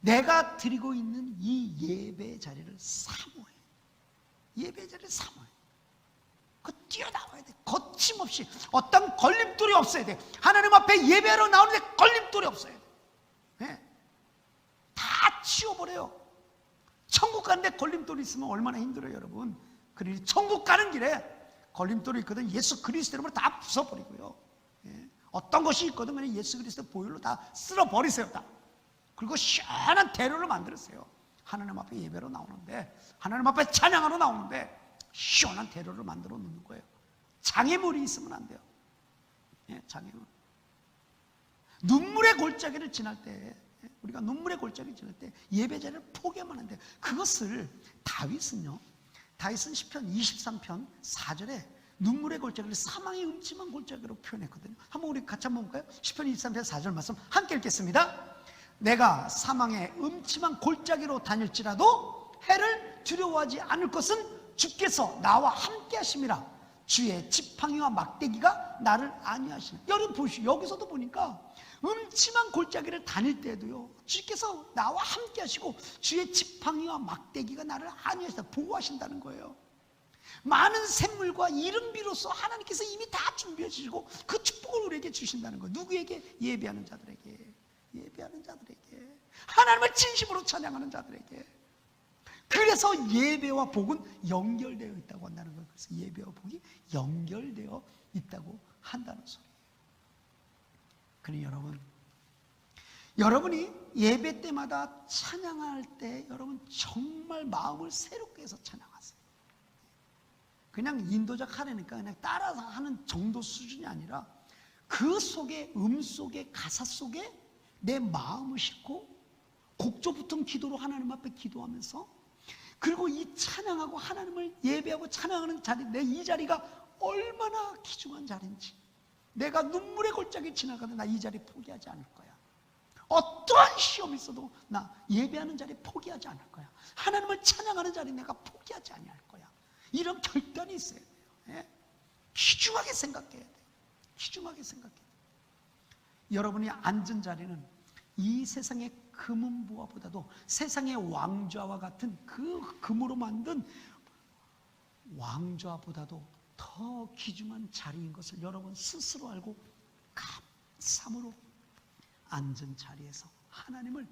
내가 드리고 있는 이 예배 자리를 사모해요. 예배 자리를 사모해요. 뛰어나와야 돼. 거침없이 어떤 걸림돌이 없어야 돼. 하나님 앞에 예배하러 나오는데 걸림돌이 없어야 돼. 네. 다 치워버려요. 천국 가는데 걸림돌이 있으면 얼마나 힘들어요, 여러분. 그러니 천국 가는 길에 걸림돌이 있거든 예수 그리스도 이름으로 다 부숴버리고요. 네. 어떤 것이 있거든 그냥 예수 그리스도 보혈로 다 쓸어버리세요. 다. 그리고 시원한 대로를 만들으세요. 하나님 앞에 예배로 나오는데, 하나님 앞에 찬양하러 나오는데 시원한 대로를 만들어 놓는 거예요. 장애물이 있으면 안 돼요. 예, 장애물. 눈물의 골짜기를 지날 때, 우리가 눈물의 골짜기를 지날 때 예배 자리를 포기하면 안 돼요. 그것을 다윗은 시편 23편 4절에 눈물의 골짜기를 사망의 음침한 골짜기로 표현했거든요. 한번 우리 같이 한번 볼까요? 시편 23편 4절 말씀 함께 읽겠습니다. 내가 사망의 음침한 골짜기로 다닐지라도 해를 두려워하지 않을 것은 주께서 나와 함께 하심이라. 주의 지팡이와 막대기가 나를 안위하시네. 여러분 보시오. 여기서도 보니까 음침한 골짜기를 다닐 때도요, 주께서 나와 함께 하시고 주의 지팡이와 막대기가 나를 안위하시다, 보호하신다는 거예요. 많은 샘물과 이른 비로소 하나님께서 이미 다 준비해 주시고 그 축복을 우리에게 주신다는 거예요. 누구에게? 예배하는 자들에게. 예배하는 자들에게. 하나님을 진심으로 찬양하는 자들에게. 그래서 예배와 복은 연결되어 있다고 한다는 거예요. 그래서 예배와 복이 연결되어 있다고 한다는 소리예요. 그러니 여러분이 예배 때마다 찬양할 때 여러분 정말 마음을 새롭게 해서 찬양하세요. 그냥 인도적 하려니까 그냥 따라서 하는 정도 수준이 아니라 그 속에, 속에, 가사 속에 내 마음을 싣고 곡조 붙은 기도로 하나님 앞에 기도하면서, 그리고 이 찬양하고 하나님을 예배하고 찬양하는 자리, 내 이 자리가 얼마나 귀중한 자리인지, 내가 눈물의 골짜기 지나가도 나 이 자리 포기하지 않을 거야. 어떠한 시험이 있어도 나 예배하는 자리 포기하지 않을 거야. 하나님을 찬양하는 자리 내가 포기하지 않을 거야. 이런 결단이 있어야 돼요. 예? 귀중하게 생각해야 돼요. 귀중하게 생각해야 돼요. 여러분이 앉은 자리는 이 세상의 금은보화보다도 세상의 왕좌와 같은 그 금으로 만든 왕좌보다도 더 귀중한 자리인 것을 여러분 스스로 알고 감사함으로 앉은 자리에서 하나님을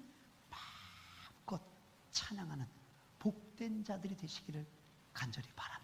마음껏 찬양하는 복된 자들이 되시기를 간절히 바랍니다.